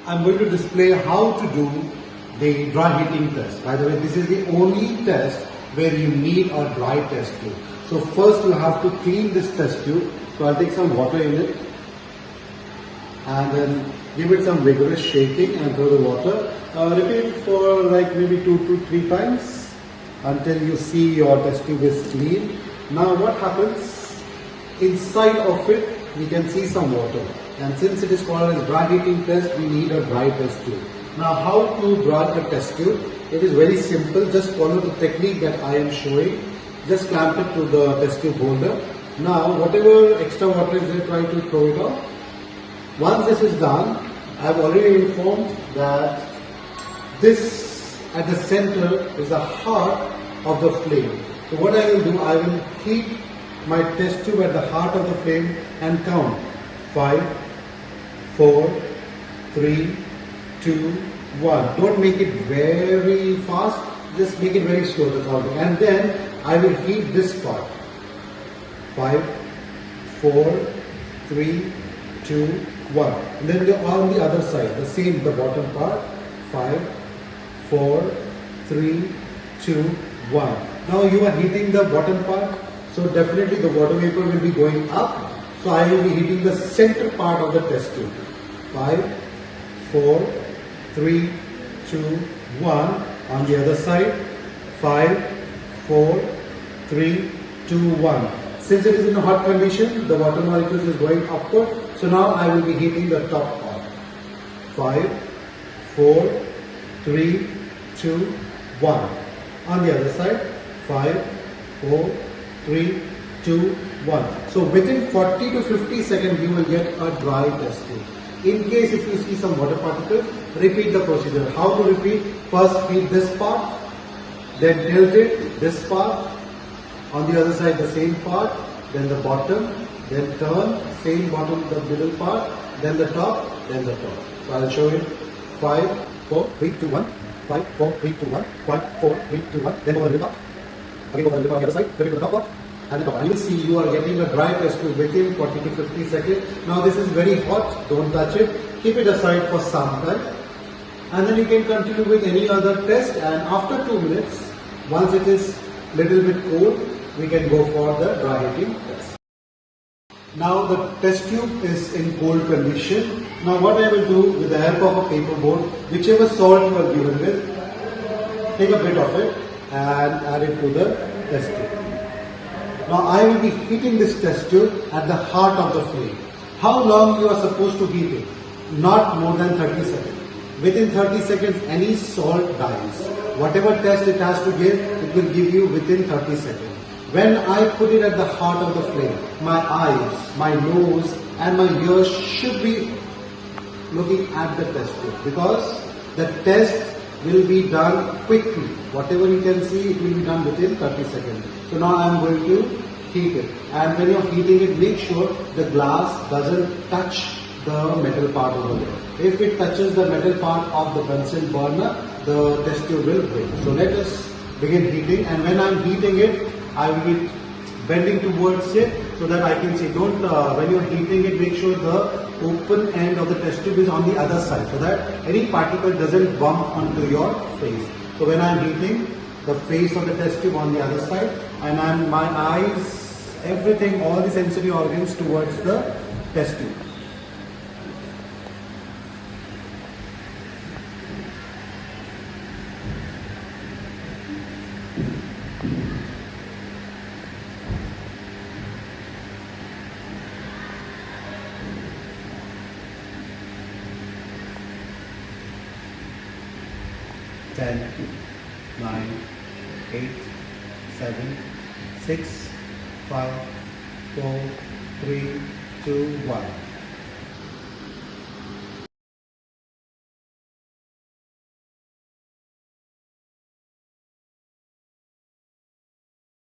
I'm going to display how to do the dry heating test. By the way, this is the only test where you need a dry test tube. So first you have to clean this test tube. So I'll take some water in it and then give it some vigorous shaking and throw the water. Repeat for like maybe 2 to 3 times until you see your test tube is clean. Now what happens? Inside of it we can see some water, and since it is called as dry heating test, we need a dry test tube. Now how to dry the test tube? It is very simple. Just follow the technique that I am showing. Just clamp it to the test tube holder. Now whatever extra water is there, try to throw it off. Once this is done, I have already informed that this at the center is the heart of the flame. So what I will do, I will heat my test tube at the heart of the flame and count 5, 4, 3, 2, 1. Don't make it very fast, just make it very slow, the counting. And then I will heat this part. 5, 4, 3, 2, 1. And then on the other side, the same, the bottom part. 5, 4, 3, 2, 1. Now you are heating the bottom part, so definitely the water vapor will be going up. So I will be heating the center part of the test tube. 5, 4, 3, 2, 1. On the other side. 5, 4, 3, 2, 1. Since it is in a hot condition, the water molecules is going upward. So now I will be heating the top part. 5, 4, 3, 2, 1. On the other side. 5, 4, 3, 2, 1. So within 40 to 50 seconds you will get a dry test tube. In case if you see some water particles, repeat the procedure. How to repeat? First heat this part, then tilt it, this part, on the other side the same part, then the bottom, then turn, same bottom, the middle part, then the top, then the top. So I will show you. 5, 4, 3, 2, 1, 5, 4, 3, 2, 1, 5, 4, 3, 2, 1, then over the top. Again over the top on the other side, flip it to the top part, and the top. And you will see you are getting a dry test tube within 40 to 50 seconds. Now this is very hot, don't touch it. Keep it aside for some time. And then you can continue with any other test, and after 2 minutes, once it is little bit cold, we can go for the dry heating test. Now the test tube is in cold condition. Now what I will do with the help of a paper board, whichever salt you are given with, take a bit of it and add it to the test tube. Now I will be heating this test tube at the heart of the flame. How long you are supposed to heat it? Not more than 30 seconds. Within 30 seconds any salt dies. Whatever test it has to give, it will give you within 30 seconds. When I put it at the heart of the flame, my eyes, my nose and my ears should be looking at the test tube, because the test will be done quickly. Whatever you can see, it will be done within 30 seconds. So now I am going to heat it. And when you are heating it, make sure the glass doesn't touch the metal part over there. If it touches the metal part of the Bunsen burner, the test tube will break. So let us begin heating, and when I am heating it, I will be bending towards it so that I can see. Don't, when you are heating it, make sure the open end of the test tube is on the other side so that any particle doesn't bump onto your face. So when I am heating, the face of the test tube on the other side, and my eyes, everything, all the sensory organs towards the test tube. Ten, 9, 8, 7, 6, 5, 4, 3, 2, 1.